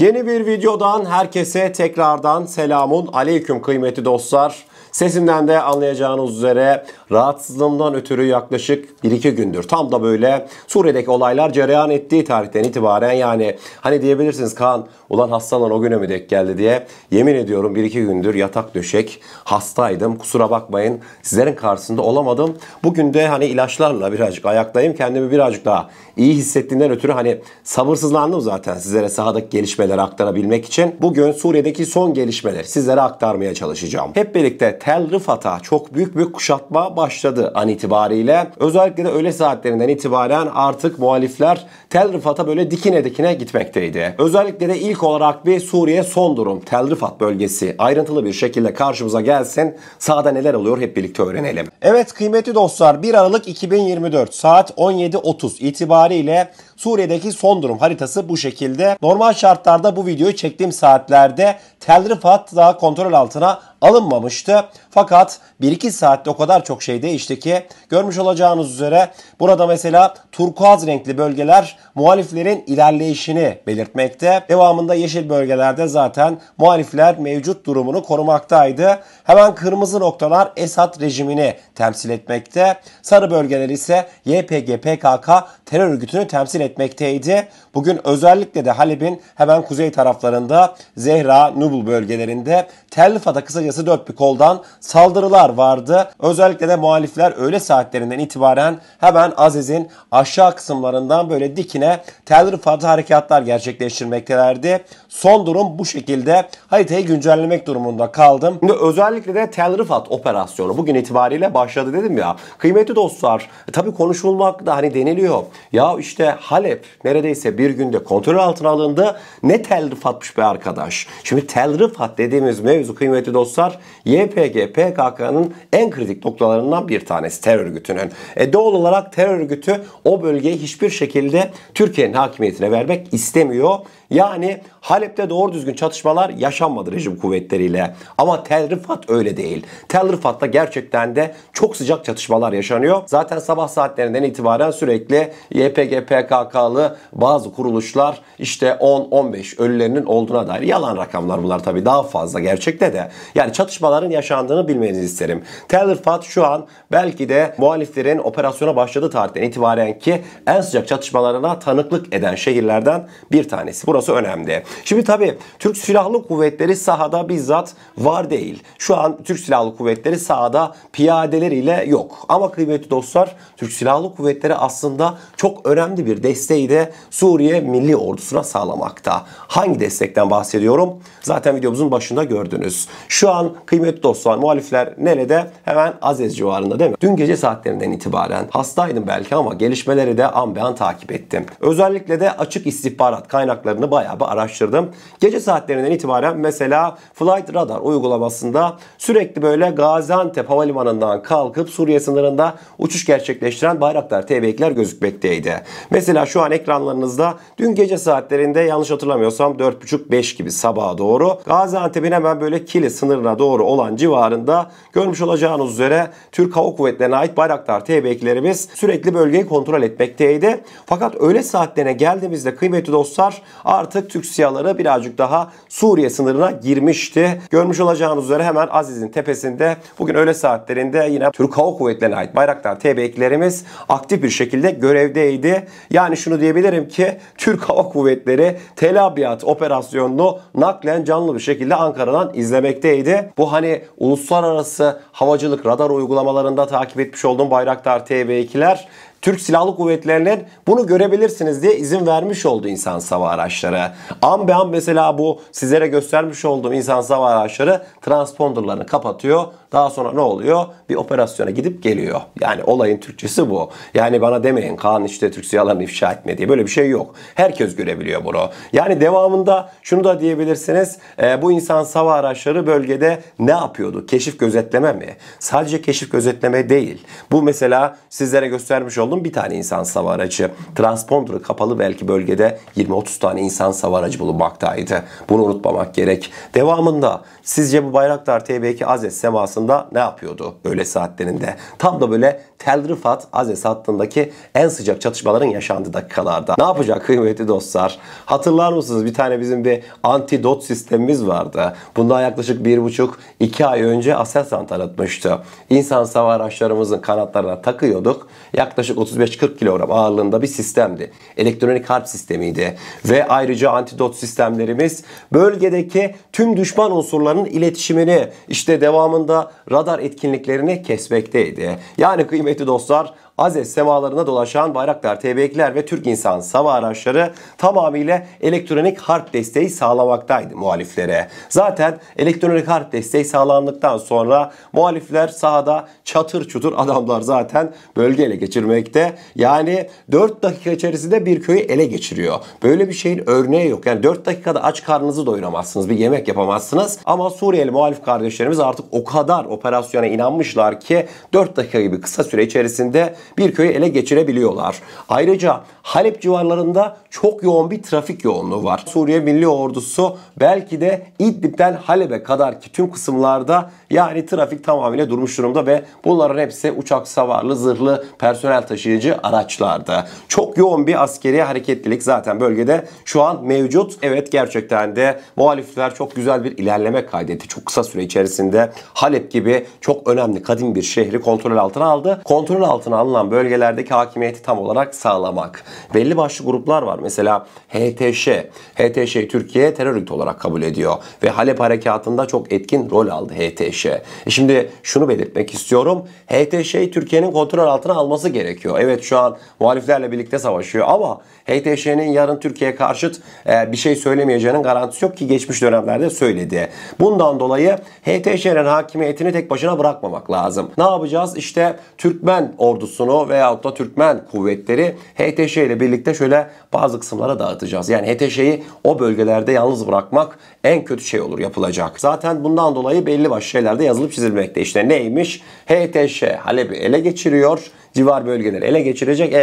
Yeni bir videodan herkese tekrardan selamun aleyküm kıymetli dostlar. Sesimden de anlayacağınız üzere rahatsızlığımdan ötürü yaklaşık 1-2 gündür tam da böyle Suriye'deki olaylar cereyan ettiği tarihten itibaren, yani hani diyebilirsiniz Kaan ulan hastalan o güne mi denk geldi diye, yemin ediyorum 1-2 gündür yatak döşek hastaydım, kusura bakmayın sizlerin karşısında olamadım. Bugün de hani ilaçlarla birazcık ayaktayım, kendimi birazcık daha iyi hissettiğinden ötürü hani sabırsızlandım zaten sizlere sahadaki gelişmeleri aktarabilmek için. Bugün Suriye'deki son gelişmeleri sizlere aktarmaya çalışacağım. Hep birlikte Tel Rifat'a çok büyük bir kuşatma başladı an itibariyle. Özellikle de öğle saatlerinden itibaren artık muhalifler Tel Rifat'a böyle dikine dikine gitmekteydi. Özellikle de ilk olarak bir Suriye son durum Tel Rifat bölgesi ayrıntılı bir şekilde karşımıza gelsin. Sahada neler oluyor hep birlikte öğrenelim. Evet kıymetli dostlar, 1 Aralık 2024 saat 17.30 itibariyle Suriye'deki son durum haritası bu şekilde. Normal şartlarda bu videoyu çektiğim saatlerde Tel Rifat daha kontrol altına alınmamıştı. Fakat 1-2 saatte o kadar çok şey değişti ki görmüş olacağınız üzere burada mesela turkuaz renkli bölgeler muhaliflerin ilerleyişini belirtmekte. Devamında yeşil bölgelerde zaten muhalifler mevcut durumunu korumaktaydı. Hemen kırmızı noktalar Esad rejimini temsil etmekte. Sarı bölgeler ise YPG PKK terör örgütünü temsil etmekteydi. Bugün özellikle de Halep'in hemen kuzey taraflarında Zehra, Nubul bölgelerinde Tel Rifat'a kısacası dört bir koldan saldırılar vardı. Özellikle de muhalifler öğle saatlerinden itibaren hemen Aziz'in aşağı kısımlarından böyle dikine Tel Rifat'a harekatlar gerçekleştirmektelerdi. Son durum bu şekilde. Haritayı güncellemek durumunda kaldım. Şimdi özellikle de Tel Rifat operasyonu bugün itibariyle başladı dedim ya. Kıymetli dostlar, tabii konuşulmakta hani deniliyor. Ya işte Halep neredeyse bir günde kontrol altına alındı. Ne Tel Rifat'mış be arkadaş. Şimdi Tel Rifat dediğimiz mevzu kıymetli dostlar YPG PKK'nın en kritik noktalarından bir tanesi, terör örgütünün. Doğal olarak terör örgütü o bölgeyi hiçbir şekilde Türkiye'nin hakimiyetine vermek istemiyor. Yani Halep'te doğru düzgün çatışmalar yaşanmadı rejim kuvvetleriyle. Ama Tel Rifat öyle değil. Tel Rifat'ta gerçekten de çok sıcak çatışmalar yaşanıyor. Zaten sabah saatlerinden itibaren sürekli YPG PKK'lı bazı kuruluşlar işte 10-15 ölülerinin olduğuna dair yalan rakamlar bunlar, tabii daha fazla gerçekte de. Yani çatışmaların yaşandığını bilmenizi isterim. Tel Rifat şu an belki de muhaliflerin operasyona başladığı tarihten itibaren ki en sıcak çatışmalarına tanıklık eden şehirlerden bir tanesi. Burası önemli. Şimdi tabii Türk Silahlı Kuvvetleri sahada bizzat var değil. Şu an Türk Silahlı Kuvvetleri sahada piyadeleriyle yok. Ama kıymetli dostlar, Türk Silahlı Kuvvetleri aslında çok önemli bir desteği de Suriye Milli Ordusu'na sağlamakta. Hangi destekten bahsediyorum? Zaten videomuzun başında gördünüz. Şu an kıymetli dostlar muhalifler nerede? Hemen Aziz civarında değil mi? Dün gece saatlerinden itibaren hastaydım belki ama gelişmeleri de an be an takip ettim. Özellikle de açık istihbarat kaynaklarını bayağı bir araştırdım. Gece saatlerinden itibaren mesela Flight Radar uygulamasında sürekli böyle Gaziantep Havalimanı'ndan kalkıp Suriye sınırında uçuş gerçekleştiren Bayraktar TB2'ler gözükmekteydi. Mesela şu an ekranlarınızda dün gece saatlerinde yanlış hatırlamıyorsam 4.30-5 gibi sabaha doğru Gaziantep'in hemen böyle Kili sınırına doğru olan civarında görmüş olacağınız üzere Türk Hava Kuvvetleri'ne ait Bayraktar TB2'lerimiz sürekli bölgeyi kontrol etmekteydi. Fakat öğle saatlerine geldiğimizde kıymetli dostlar artık Türk SİHA'ları birazcık daha Suriye sınırına girmişti. Görmüş olacağınız üzere hemen Aziz'in tepesinde bugün öğle saatlerinde yine Türk Hava Kuvvetleri'ne ait Bayraktar TB2'lerimiz aktif bir şekilde görevdeydi. Yani şunu diyebilirim ki Türk Hava Kuvvetleri Tel Abyad operasyonunu naklen canlı bir şekilde Ankara'dan izlemekteydi. Bu hani uluslararası havacılık radar uygulamalarında takip etmiş olduğum Bayraktar TB2'ler Türk Silahlı Kuvvetleri'nin bunu görebilirsiniz diye izin vermiş olduğu insansız hava araçları. An be an mesela bu sizlere göstermiş olduğum insansız hava araçları transponderlarını kapatıyor. Daha sonra ne oluyor? Bir operasyona gidip geliyor. Yani olayın Türkçesi bu. Yani bana demeyin Kaan işte Türk SİHA'larını ifşa etme diye. Böyle bir şey yok. Herkes görebiliyor bunu. Yani devamında şunu da diyebilirsiniz. Bu insansız hava araçları bölgede ne yapıyordu? Keşif gözetleme mi? Sadece keşif gözetleme değil. Bu mesela sizlere göstermiş olduğum bir tane insansız hava aracı. Transponder'ı kapalı belki bölgede 20-30 tane insansız hava aracı bulunmaktaydı. Bunu unutmamak gerek. Devamında sizce bu Bayraktar TB2 Aziz semasında aslında ne yapıyordu öğle saatlerinde? Tam da böyle Tel Rifat-Azez hattındaki en sıcak çatışmaların yaşandığı dakikalarda. Ne yapacak kıymetli dostlar? Hatırlar mısınız? Bir tane bizim bir antidot sistemimiz vardı. Bundan yaklaşık 1,5-2 ay önce Aselsan tanıtmıştı. İnsan hava araçlarımızın kanatlarına takıyorduk. Yaklaşık 35-40 kilogram ağırlığında bir sistemdi. Elektronik harp sistemiydi. Ve ayrıca antidot sistemlerimiz bölgedeki tüm düşman unsurların iletişimini, işte devamında radar etkinliklerini kesmekteydi. Yani kıymetli dostlar, Azez semalarında dolaşan Bayraktar TB2'ler ve Türk İnsan Hava Araçları tamamıyla elektronik harp desteği sağlamaktaydı muhaliflere. Zaten elektronik harp desteği sağlandıktan sonra muhalifler sahada çatır çutur adamlar zaten bölge ele geçirmekte. Yani 4 dakika içerisinde bir köyü ele geçiriyor. Böyle bir şeyin örneği yok. Yani 4 dakikada aç karnınızı doyuramazsınız. Bir yemek yapamazsınız. Ama Suriyeli muhalif kardeşlerimiz artık o kadar operasyona inanmışlar ki 4 dakika gibi kısa süre içerisinde bir köyü ele geçirebiliyorlar. Ayrıca Halep civarlarında çok yoğun bir trafik yoğunluğu var. Suriye Milli Ordusu belki de İdlib'den Halep'e kadar ki tüm kısımlarda yani trafik tamamıyla durmuş durumda ve bunların hepsi uçak savarlı, zırhlı, personel taşıyıcı araçlarda. Çok yoğun bir askeri hareketlilik zaten bölgede şu an mevcut. Evet, gerçekten de muhalifler çok güzel bir ilerleme kaydetti. Çok kısa süre içerisinde Halep gibi çok önemli kadim bir şehri kontrol altına aldı. Kontrol altına alınan bölgelerdeki hakimiyeti tam olarak sağlamak. Belli başlı gruplar var. Mesela HTŞ. HTŞ Türkiye terör örgütü olarak kabul ediyor. Ve Halep harekatında çok etkin rol aldı HTŞ. Şimdi şunu belirtmek istiyorum. HTŞ Türkiye'nin kontrol altına alması gerekiyor. Evet, şu an muhaliflerle birlikte savaşıyor ama HTŞ'nin yarın Türkiye'ye karşıt bir şey söylemeyeceğinin garantisi yok ki geçmiş dönemlerde söyledi. Bundan dolayı HTŞ'nin hakimiyetini tek başına bırakmamak lazım. Ne yapacağız? İşte Türkmen ordusunu veyahut da Türkmen kuvvetleri HTŞ ile birlikte şöyle bazı kısımlara dağıtacağız. Yani HTŞ'yi o bölgelerde yalnız bırakmak en kötü şey olur yapılacak. Zaten bundan dolayı belli başlı şeyler de yazılıp çizilmekte. İşte neymiş? HTŞ Halep'i ele geçiriyor. Civar bölgeleri ele geçirecek.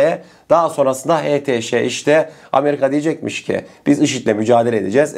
Daha sonrasında HTŞ işte Amerika diyecekmiş ki biz IŞİD'le mücadele edeceğiz.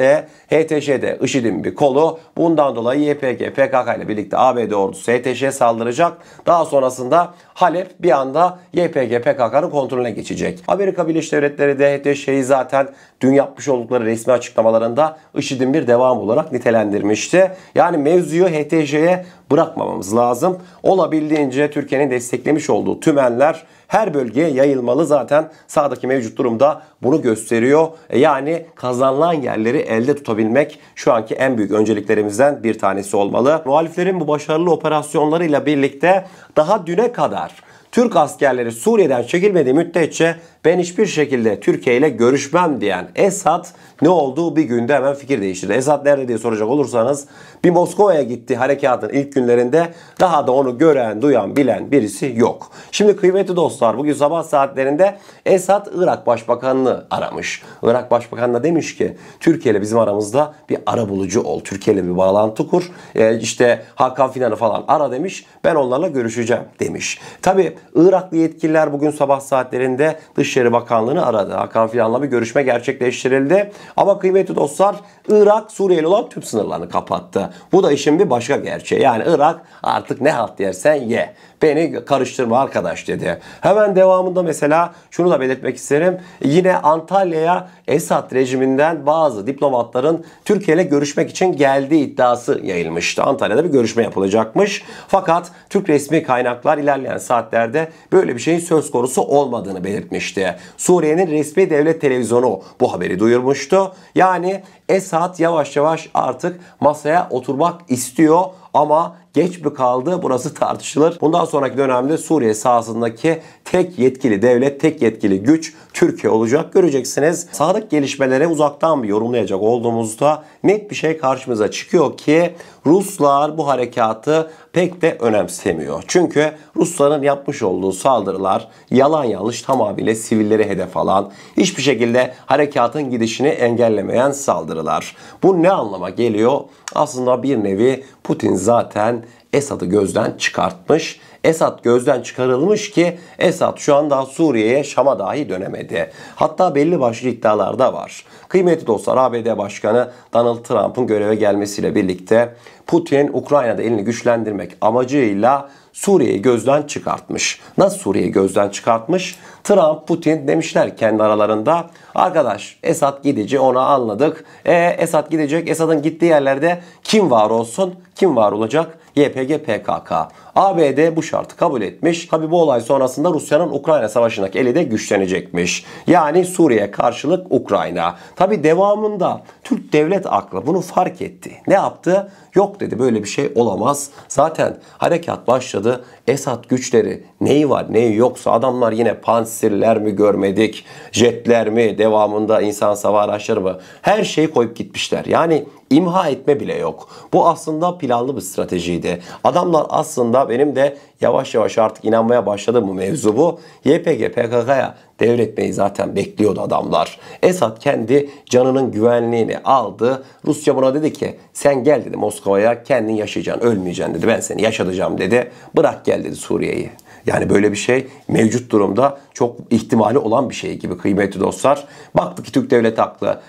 HTŞ de IŞİD'in bir kolu. Bundan dolayı YPG, PKK ile birlikte ABD ordusu HTŞ'ye saldıracak. Daha sonrasında Halep bir anda YPG, PKK'nın kontrolüne geçecek. Amerika Birleşik Devletleri de HTŞ'yi zaten dün yapmış oldukları resmi açıklamalarında IŞİD'in bir devamı olarak nitelendirmişti. Yani mevzuyu HTŞ'ye bırakmamamız lazım. Olabildiğince Türkiye'nin desteklemiş olduğu tümenler her bölgeye yayılmalı. Zaten sahadaki mevcut durumda bunu gösteriyor. Yani kazanılan yerleri elde tutabilmek şu anki en büyük önceliklerimizden bir tanesi olmalı. Muhaliflerin bu başarılı operasyonlarıyla birlikte daha düne kadar Türk askerleri Suriye'den çekilmediği müddetçe ben hiçbir şekilde Türkiye ile görüşmem diyen Esad ne olduğu bir günde hemen fikir değiştirdi. Esad nerede diye soracak olursanız bir Moskova'ya gitti harekatın ilk günlerinde. Daha da onu gören, duyan, bilen birisi yok. Şimdi kıymetli dostlar, bugün sabah saatlerinde Esad Irak Başbakanı'nı aramış. Irak Başbakanı'na demiş ki Türkiye ile bizim aramızda bir arabulucu ol. Türkiye ile bir bağlantı kur. İşte Hakan Fidan'ı falan ara demiş. Ben onlarla görüşeceğim demiş. Tabi Iraklı yetkililer bugün sabah saatlerinde Dışişleri Bakanlığı'nı aradı. Hakan Fidan'la bir görüşme gerçekleştirildi. Ama kıymetli dostlar, Irak Suriye'yle olan tüm sınırlarını kapattı. Bu da işin bir başka gerçeği. Yani Irak artık ne halt yersen ye. Beni karıştırma arkadaş dedi. Hemen devamında mesela şunu da belirtmek isterim. Yine Antalya'ya Esad rejiminden bazı diplomatların Türkiye ile görüşmek için geldiği iddiası yayılmıştı. Antalya'da bir görüşme yapılacakmış. Fakat Türk resmi kaynaklar ilerleyen saatlerde böyle bir şeyin söz konusu olmadığını belirtmişti. Suriye'nin resmi devlet televizyonu bu haberi duyurmuştu. Yani Esad yavaş yavaş artık masaya oturmak istiyor ama geç mi kaldı? Burası tartışılır. Bundan sonraki dönemde Suriye sahasındaki tek yetkili devlet, tek yetkili güç Türkiye olacak. Göreceksiniz. Sahadaki gelişmeleri uzaktan bir yorumlayacak olduğumuzda net bir şey karşımıza çıkıyor ki Ruslar bu harekatı pek de önemsemiyor. Çünkü Rusların yapmış olduğu saldırılar yalan yanlış tamamıyla sivilleri hedef alan, hiçbir şekilde harekatın gidişini engellemeyen saldırılar. Bu ne anlama geliyor? Aslında bir nevi Putin zaten Esad'ı gözden çıkartmış. Esad gözden çıkarılmış ki Esad şu an daha Suriye'ye, Şam'a dahi dönemedi. Hatta belli başlı iddialar da var. Kıymetli dostlar, ABD Başkanı Donald Trump'ın göreve gelmesiyle birlikte Putin Ukrayna'da elini güçlendirmek amacıyla Suriye'yi gözden çıkartmış. Nasıl Suriye'yi gözden çıkartmış? Trump, Putin demişler kendi aralarında. Arkadaş Esad gidici, onu anladık. Esad gidecek. Esad'ın gittiği yerlerde kim var olsun? Kim var olacak? YPG, PKK. ABD bu şartı kabul etmiş. Tabi bu olay sonrasında Rusya'nın Ukrayna savaşındaki eli de güçlenecekmiş. Yani Suriye karşılık Ukrayna. Tabi devamında Türk devlet aklı bunu fark etti. Ne yaptı? Yok dedi, böyle bir şey olamaz. Zaten harekat başladı. Esad güçleri neyi var neyi yoksa adamlar yine pansirler mi görmedik, jetler mi, devamında insan hava araçları mı, her şeyi koyup gitmişler. Yani imha etme bile yok. Bu aslında planlı bir stratejiydi. Adamlar aslında, benim de yavaş yavaş artık inanmaya başladım bu mevzu bu. YPG PKK'ya devretmeyi zaten bekliyordu adamlar. Esad kendi canının güvenliğini aldı. Rusya buna dedi ki sen gel dedi Moskova'ya, kendin yaşayacaksın, ölmeyeceksin dedi. Ben seni yaşatacağım dedi. Bırak gel dedi Suriye'yi. Yani böyle bir şey mevcut durumda çok ihtimali olan bir şey gibi kıymetli dostlar. Baktık ki Türk devleti haklı.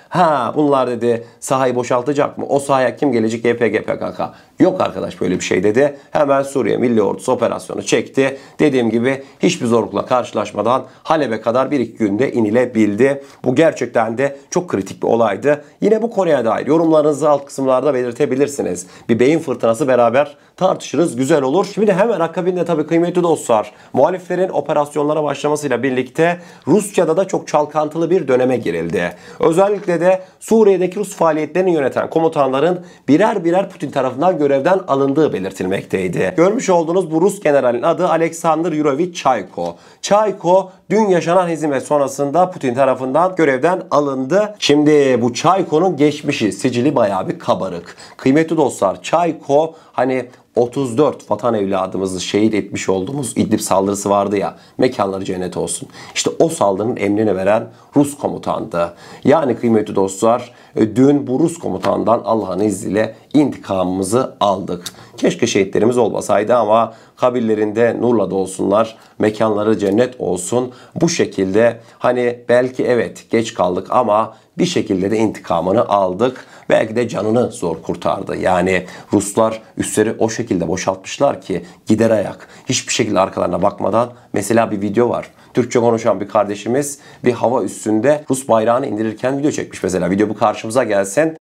Bunlar dedi sahayı boşaltacak mı? O sahaya kim gelecek? YPG PKK. Yok arkadaş böyle bir şey dedi. Hemen Suriye Milli Ordusu operasyonu çekti. Dediğim gibi hiçbir zorlukla karşılaşmadan Halep'e kadar 1-2 günde inilebildi. Bu gerçekten de çok kritik bir olaydı. Yine bu konuya dair yorumlarınızı alt kısımlarda belirtebilirsiniz. Bir beyin fırtınası beraber tartışırız. Güzel olur. Şimdi hemen akabinde tabii kıymetli dostlar, muhaliflerin operasyonlara başlamasıyla birlikte Rusya'da da çok çalkantılı bir döneme girildi. Özellikle de Suriye'deki Rus faaliyetlerini yöneten komutanların birer birer Putin tarafından görevden alındığı belirtilmekteydi. Görmüş olduğunuz bu Rus generalin adı Alexander Yurovich Chayko. Chayko dün yaşanan hezimet sonrasında Putin tarafından görevden alındı. Şimdi bu Chayko'nun geçmişi, sicili bayağı bir kabarık. Kıymetli dostlar, Chayko hani 34 vatan evladımızı şehit etmiş olduğumuz İdlib saldırısı vardı ya, mekanları cennet olsun. İşte o saldırının emrini veren Rus komutandı. Yani kıymetli dostlar, dün bu Rus komutandan Allah'ın izniyle intikamımızı aldık. Keşke şehitlerimiz olmasaydı ama kabirlerinde nurla dolsunlar, mekanları cennet olsun. Bu şekilde hani belki evet geç kaldık ama bir şekilde de intikamını aldık. Belki de canını zor kurtardı. Yani Ruslar üsleri o şekilde boşaltmışlar ki gider ayak. Hiçbir şekilde arkalarına bakmadan. Mesela bir video var. Türkçe konuşan bir kardeşimiz bir hava üssünde Rus bayrağını indirirken video çekmiş mesela. Video bu karşımıza gelsin.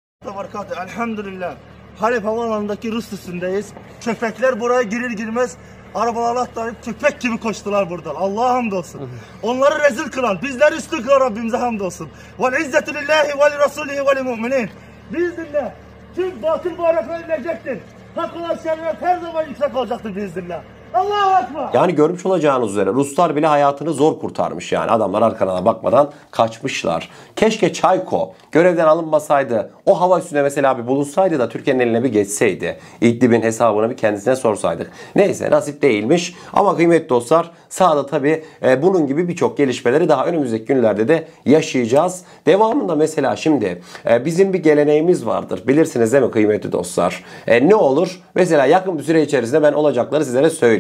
Elhamdülillah. Halep havaalanındaki Rus üssündeyiz. Köpekler buraya girir girmez arabalarla atlayıp köpek gibi koştular buradan. Allah'a hamdolsun. Onları rezil kılan, bizleri üstün kılan Rabbimize hamdolsun. Vel izzetu lillahi ve li rasulihi ve li mu'minin. Biiznillah tüm batıl bayraklar inecektir. Hak olan şeref her zaman yüksek olacaktır biiznillah. Allahu Ekber. Yani görmüş olacağınız üzere Ruslar bile hayatını zor kurtarmış yani. Adamlar arkalarına bakmadan kaçmışlar. Keşke Çayko görevden alınmasaydı, o hava üstüne mesela bir bulunsaydı da Türkiye'nin eline bir geçseydi. İdlib'in hesabını bir kendisine sorsaydık. Neyse nasip değilmiş ama kıymetli dostlar sahada tabii bunun gibi birçok gelişmeleri daha önümüzdeki günlerde de yaşayacağız. Devamında mesela şimdi bizim bir geleneğimiz vardır. Bilirsiniz değil mi kıymetli dostlar? Ne olur? Mesela yakın bir süre içerisinde ben olacakları sizlere söyleyeyim.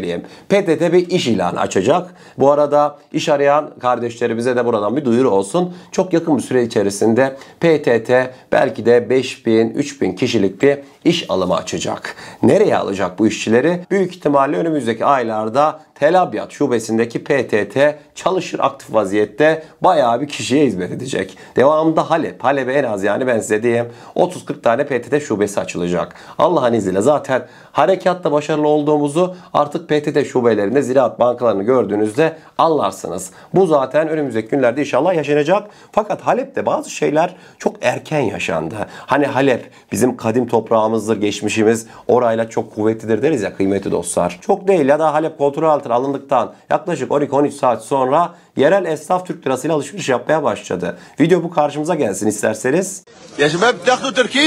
PTT bir iş ilanı açacak. Bu arada iş arayan kardeşlerimize de buradan bir duyuru olsun. Çok yakın bir süre içerisinde PTT belki de 5000, 3000 kişilik bir iş alımı açacak. Nereye alacak bu işçileri? Büyük ihtimalle önümüzdeki aylarda Tel Abyad şubesindeki PTT çalışır aktif vaziyette, bayağı bir kişiye hizmet edecek. Devamında Halep'e en az yani ben size diyeyim 30-40 tane PTT şubesi açılacak. Allah'ın izniyle zaten harekatta başarılı olduğumuzu artık PTT şubelerinde, ziraat bankalarını gördüğünüzde anlarsınız. Bu zaten önümüzdeki günlerde inşallah yaşanacak. Fakat Halep'te bazı şeyler çok erken yaşandı. Hani Halep bizim kadim toprağımızdır, geçmişimiz orayla çok kuvvetlidir deriz ya kıymetli dostlar. Çok değil ya da Halep kontrol altına alındıktan yaklaşık 12-13 saat sonra yerel esnaf Türk lirasıyla alışveriş yapmaya başladı. Video bu karşımıza gelsin isterseniz. يا شباب بتاخذوا تركي؟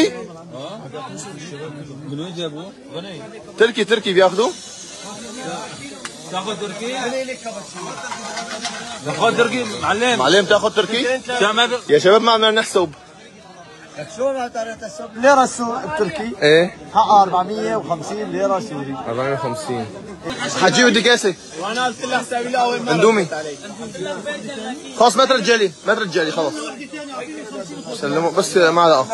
تركي بياخذوا؟ تاخذ تركي؟ تاخذ تركي معلم معلم تاخذ تركي؟ يا شباب ما عملنا نحسب ليرة التركي ايه حق 450 ليرة سوري 450. هتجيب الدكاسة وانا قلت لها حسابي له اول مره اندومي خلاص متر الجلي خلاص سلموا بس معلقة.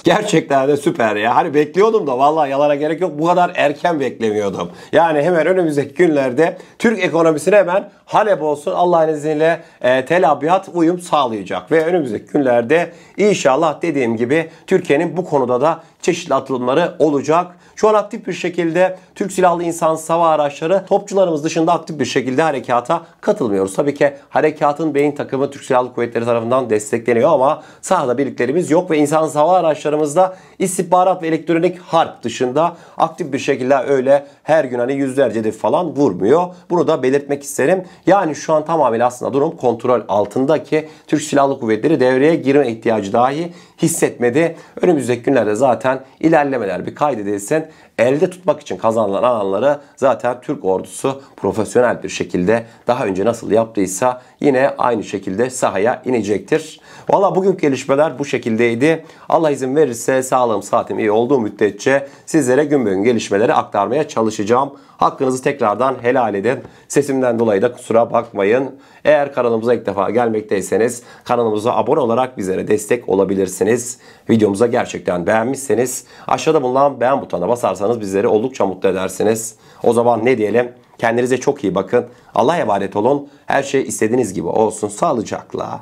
Gerçekten de süper ya. Hani bekliyordum da vallahi yalana gerek yok. Bu kadar erken beklemiyordum. Yani hemen önümüzdeki günlerde Türk ekonomisine hemen Halep olsun Allah'ın izniyle Tel Abyad uyum sağlayacak. Ve önümüzdeki günlerde inşallah dediğim gibi Türkiye'nin bu konuda da çeşitli atılımları olacak. Şu an aktif bir şekilde Türk Silahlı İnsansız Hava Araçları topçularımız dışında aktif bir şekilde harekata katılmıyoruz. Tabii ki harekatın beyin takımı Türk Silahlı Kuvvetleri tarafından destekleniyor ama sahada birliklerimiz yok ve insansız hava araçlarımızda istihbarat ve elektronik harp dışında aktif bir şekilde öyle her gün hani yüzlerce hedef falan vurmuyor. Bunu da belirtmek isterim. Yani şu an tamamıyla aslında durum kontrol altındaki Türk Silahlı Kuvvetleri devreye girme ihtiyacı dahi hissetmedi. Önümüzdeki günlerde zaten ilerlemeler bir kaydedilsin. Elde tutmak için kazanılan alanları zaten Türk ordusu profesyonel bir şekilde daha önce nasıl yaptıysa yine aynı şekilde sahaya inecektir. Valla bugünkü gelişmeler bu şekildeydi. Allah izin verirse sağlığım saatim iyi olduğu müddetçe sizlere gün be gün gelişmeleri aktarmaya çalışacağım. Hakkınızı tekrardan helal edin. Sesimden dolayı da kusura bakmayın. Eğer kanalımıza ilk defa gelmekteyseniz kanalımıza abone olarak bizlere destek olabilirsiniz. Videomuza gerçekten beğenmişseniz aşağıda bulunan beğen butonuna basarsanız bizleri oldukça mutlu edersiniz. O zaman ne diyelim? Kendinize çok iyi bakın. Allah'a emanet olun. Her şey istediğiniz gibi olsun. Sağlıcakla.